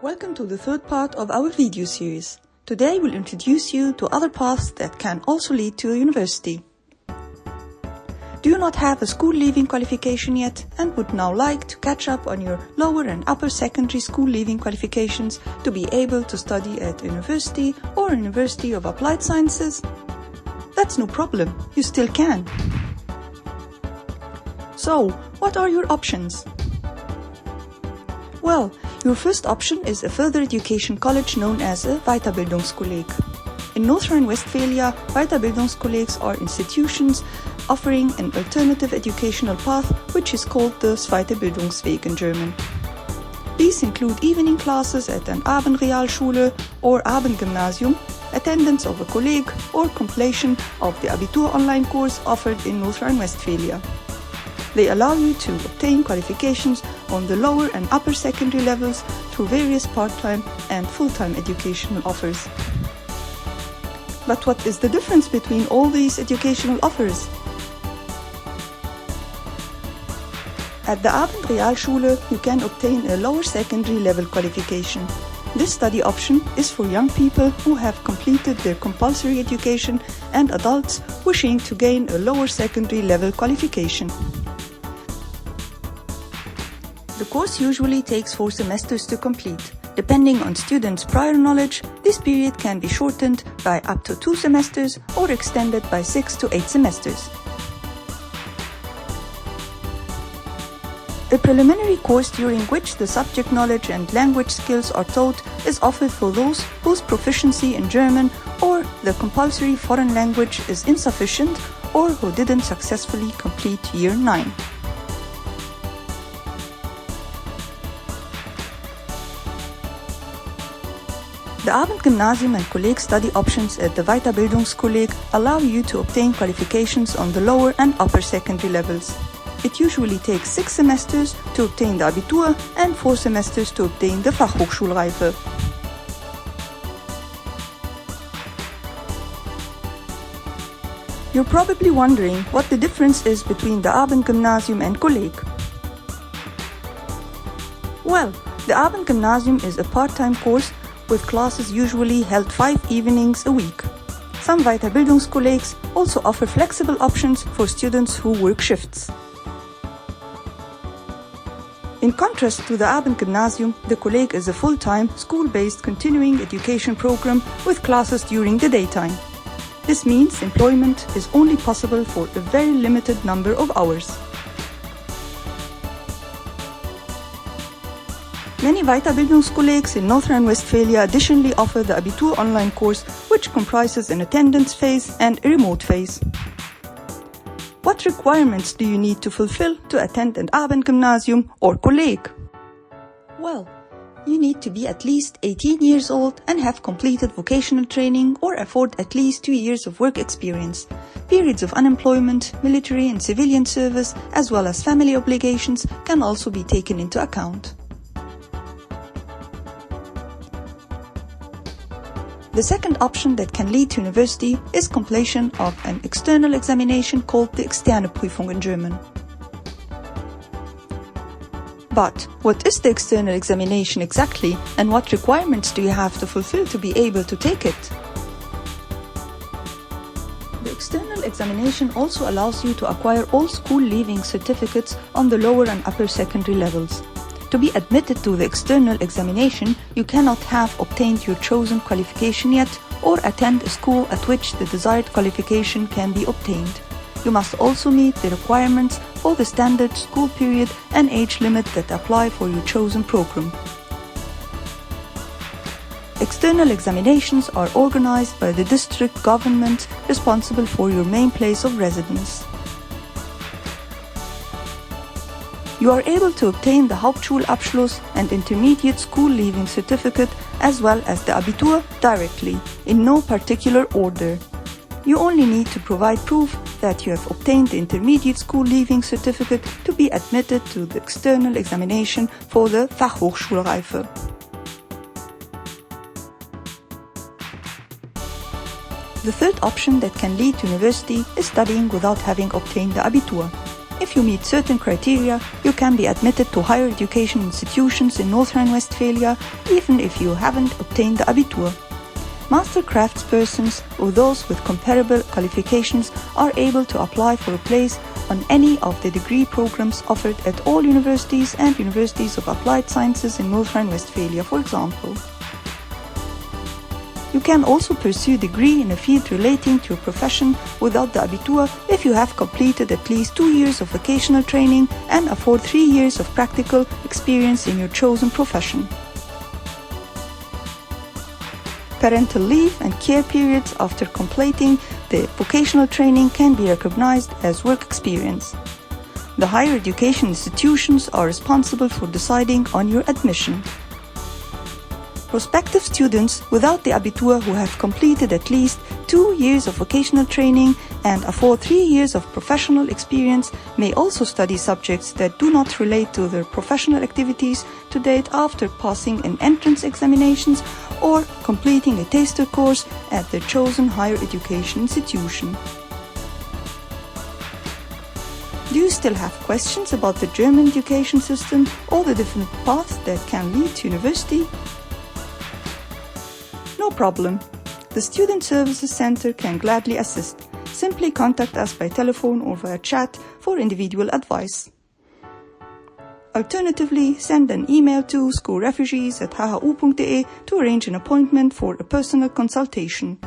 Welcome to the third part of our video series. Today we'll introduce you to other paths that can also lead to a university. Do you not have a school leaving qualification yet and would now like to catch up on your lower and upper secondary school leaving qualifications to be able to study at a university or a University of Applied Sciences? That's no problem, you still can. So, what are your options? Well, your first option is a further education college known as a Weiterbildungskolleg. In North Rhine-Westphalia, Weiterbildungskollegs are institutions offering an alternative educational path which is called the Zweite Bildungsweg in German. These include evening classes at an Abendrealschule or Abendgymnasium, attendance of a Kolleg, or completion of the Abitur online course offered in North Rhine-Westphalia. They allow you to obtain qualifications on the lower and upper secondary levels through various part-time and full-time educational offers. But what is the difference between all these educational offers? At the Abendrealschule, you can obtain a lower secondary level qualification. This study option is for young people who have completed their compulsory education and adults wishing to gain a lower secondary level qualification. The course usually takes 4 semesters to complete. Depending on students' prior knowledge, this period can be shortened by up to 2 semesters or extended by 6 to 8 semesters. A preliminary course during which the subject knowledge and language skills are taught is offered for those whose proficiency in German or the compulsory foreign language is insufficient or who didn't successfully complete Year 9. The Abendgymnasium and Kolleg study options at the Weiterbildungskolleg allow you to obtain qualifications on the lower and upper secondary levels. It usually takes 6 semesters to obtain the Abitur and 4 semesters to obtain the Fachhochschulreife. You're probably wondering what the difference is between the Abendgymnasium and Kolleg. Well, the Abendgymnasium is a part-time course with classes usually held 5 evenings a week. Some Weiterbildungskollegs also offer flexible options for students who work shifts. In contrast to the Abendgymnasium, the Kolleg is a full-time, school-based continuing education program with classes during the daytime. This means employment is only possible for a very limited number of hours. Many Weiterbildungskollegs in North Rhine-Westphalia additionally offer the Abitur online course, which comprises an attendance phase and a remote phase. What requirements do you need to fulfill to attend an Abendgymnasium or Kolleg? Well, you need to be at least 18 years old and have completed vocational training or afford at least 2 years of work experience. Periods of unemployment, military and civilian service, as well as family obligations can also be taken into account. The second option that can lead to university is completion of an external examination called the externe Prüfung in German. But what is the external examination exactly, and what requirements do you have to fulfill to be able to take it? The external examination also allows you to acquire all school leaving certificates on the lower and upper secondary levels. To be admitted to the external examination, you cannot have obtained your chosen qualification yet or attend a school at which the desired qualification can be obtained. You must also meet the requirements for the standard school period and age limit that apply for your chosen program. External examinations are organized by the district government responsible for your main place of residence. You are able to obtain the Schulabschlüsse and intermediate school leaving certificate as well as the Abitur directly, in no particular order. You only need to provide proof that you have obtained the intermediate school leaving certificate to be admitted to the external examination for the Fachhochschulreife. The third option that can lead to university is studying without having obtained the Abitur. If you meet certain criteria, you can be admitted to higher education institutions in North Rhine-Westphalia, even if you haven't obtained the Abitur. Master craftspersons or those with comparable qualifications are able to apply for a place on any of the degree programs offered at all universities and universities of applied sciences in North Rhine-Westphalia, for example. You can also pursue a degree in a field relating to your profession without the Abitur if you have completed at least 2 years of vocational training and afford 3 years of practical experience in your chosen profession. Parental leave and care periods after completing the vocational training can be recognized as work experience. The higher education institutions are responsible for deciding on your admission. Prospective students without the Abitur who have completed at least 2 years of vocational training and afford 3 years of professional experience may also study subjects that do not relate to their professional activities to date after passing an entrance examinations or completing a taster course at their chosen higher education institution. Do you still have questions about the German education system or the different paths that can lead to university? No problem. The Student Services Center can gladly assist. Simply contact us by telephone or via chat for individual advice. Alternatively, send an email to schoolrefugees@hhu.de to arrange an appointment for a personal consultation.